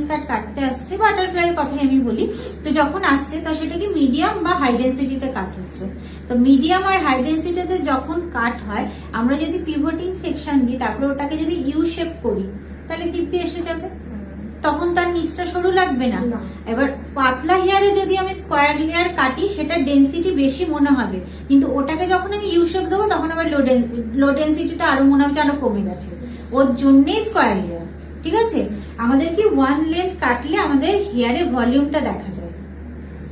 কাট কাটতে আসছে, বাটারফ্লাইয়ের কথাই আমি বলি, তো যখন আসছে তো সেটা কি মিডিয়াম বা হাই ডেন্সিটিতে কাট হচ্ছে। তো মিডিয়াম আর হাই ডেন্সিটিতে যখন কাট হয়, আমরা যদি পিভটিং সেকশন দিই, তারপরে ওটাকে যদি ইউ শেপ করি, তাহলে দিব্যি এসে যাবে, তখন তার নিচটা সরু লাগবে না। এবার পাতলা হেয়ারে যদি আমি স্কোয়ার হেয়ার কাটি, সেটা ডেন্সিটি বেশি মনে হবে, কিন্তু ওটাকে যখন আমি ইউ শেপ দেবো তখন আবার লো ডেন্সিটিটা আরো মনে হচ্ছে আরো কমে গেছে, ওর জন্যই স্কোয়ার হেয়ার। ঠিক আছে, আমাদের কি ওয়ান লেন্থ কাটলে আমাদের হেয়ারে ভলিউমটা দেখা যায়।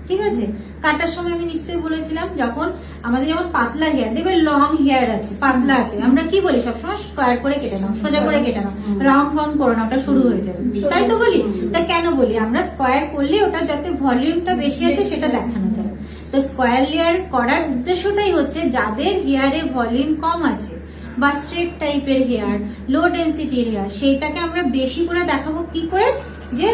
ঠিক আছে, কাটার সময় আমি নিশ্চয়ই বলেছিলাম, যখন আমাদের যেমন পাতলা হেয়ার, দেখবে লং হেয়ার আছে, পাতলা আছে, আমরা কি বলি সবসময় স্কোয়ার করে কেটে নাও, সোজা করে কেটে নাও, রাউন্ড রাউন্ড করো না, ওটা শুরু হয়ে যাবে, তাই তো বলি। তা কেন বলি, আমরা স্কোয়ার করলে ওটা যাতে ভলিউমটা বেশি আছে সেটা দেখানো যায়। তো স্কোয়ার লেয়ার করার উদ্দেশ্যটাই হচ্ছে যাদের হেয়ারে ভলিউম কম আছে বা স্ট্রেট টাইপের হেয়ার, লো ডেন্সিটির হেয়ার, সেইটাকে আমরা বেশি করে দেখাবো কি করে, যে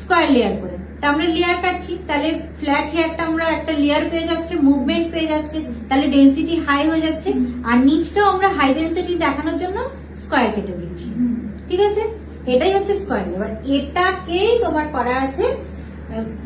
স্কোয়ার লেয়ার করে। তা আমরা লেয়ার কাটছি, তাহলে ফ্ল্যাট হেয়ারটা আমরা একটা লেয়ার পেয়ে যাচ্ছে, মুভমেন্ট পেয়ে যাচ্ছে, তাহলে ডেন্সিটি হাই হয়ে যাচ্ছে, আর নিচটাও আমরা হাই ডেন্সিটি দেখানোর জন্য স্কোয়ার কেটে দিচ্ছি। ঠিক আছে, এটাই হচ্ছে স্কোয়ার। এবার এটাকেই তোমার করা আছে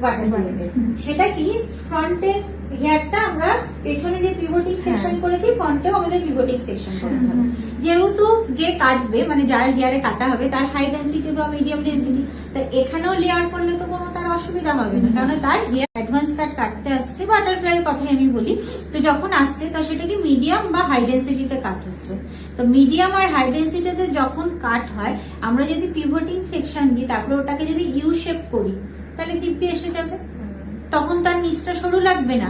বাটারফ্লাইতে। সেটা কি, ফ্রন্টের হেয়ারটা আমরা পেছনে যে পিভটিং সেকশন করেছি, ফ্রন্টেও আমাদের পিভটিং সেকশন করতে হবে। যেহেতু যে কাটবে, মানে যার হেয়ারে কাটা হবে, তার হাই ডেন্সিটি বা মিডিয়াম ডেন্সিটি, তা এখানেও লেয়ার করলে তো কোনো তার অসুবিধা হবে না, কারণ তার হেয়ার অ্যাডভান্স কাট কাটতে আসছে, বাটারফ্লাইয়ের কথাই আমি বলি, তো যখন আসছে তো সেটা কি মিডিয়াম বা হাই ডেন্সিটিতে কাট হচ্ছে। তো মিডিয়াম আর হাই ডেন্সিটিতে যখন কাট হয়, আমরা যদি পিভটিং সেকশন দিই, তারপরে ওটাকে যদি ইউ শেপ করি, তাহলে দিব্যি এসে যাবে, তখন তার নিচটা সরু লাগবে না।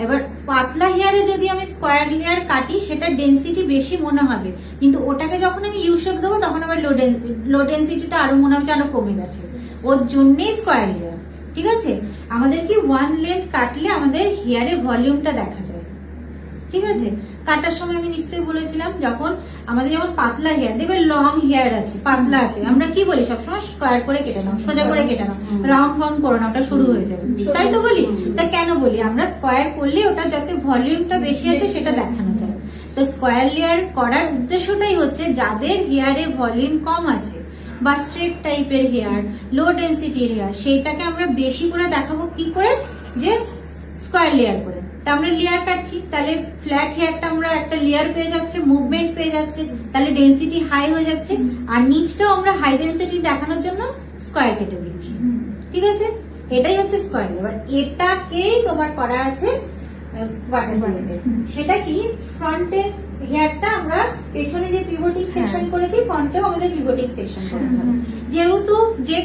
এবার পাতলা হেয়ারে যদি আমি স্কোয়ার হেয়ার কাটি, সেটা ডেন্সিটি বেশি মনে হবে, কিন্তু ওটাকে যখন আমি ইউ শেপ দেবো তখন আবার লো ডেন্সিটিটা আরো মনে হচ্ছে আরো কমে গেছে, ওর জন্যই স্কোয়ার হেয়ার। ঠিক আছে, আমাদের কি ওয়ান লেন্থ কাটলে আমাদের হেয়ারে ভলিউমটা দেখা যায়। ঠিক আছে, কাটার সময় আমি নিশ্চয়ই বলেছিলাম, যখন আমাদের যেমন পাতলা হেয়ার, দেখবে লং হেয়ার আছে, পাতলা আছে, আমরা কি বলি সবসময় স্কোয়ার করে কেটে নাও, সোজা করে কেটে নাও, রাউন্ড রাউন্ড করো না, ওটা শুরু হয়ে যাবে, তাই তো বলি। তা কেন বলি, আমরা স্কোয়ার করলে ওটা যাতে ভলিউমটা বেশি আছে সেটা দেখানো যায়। তো স্কোয়ার লেয়ার করার উদ্দেশ্যটাই হচ্ছে যাদের হেয়ারে ভলিউম কম আছে বা স্ট্রেট টাইপের হেয়ার, লো ডেন্সিটির হেয়ার, সেইটাকে আমরা বেশি করে দেখাবো কি করে, যে স্কোয়ার লেয়ার করে। তা আমরা লেয়ার কাটছি, তাহলে ফ্ল্যাট হেয়ারটা আমরা একটা লেয়ার পেয়ে যাচ্ছে, মুভমেন্ট পেয়ে যাচ্ছে, তাহলে ডেন্সিটি হাই হয়ে যাচ্ছে, আর নিচটাও আমরা হাই ডেন্সিটি দেখানোর জন্য স্কোয়ার কেটে দিচ্ছি। ঠিক আছে, এটাই হচ্ছে স্কোয়ার। এবার এটাকেই তোমার করা আছে বাটারফ্লাইতে। সেটা কি, ফ্রন্টের হেয়ারটা আমরা পেছনে যে পিভটিং সেকশন করেছি, ফ্রন্টেও আমাদের পিভটিং সেকশন করতে হবে, যেহেতু যে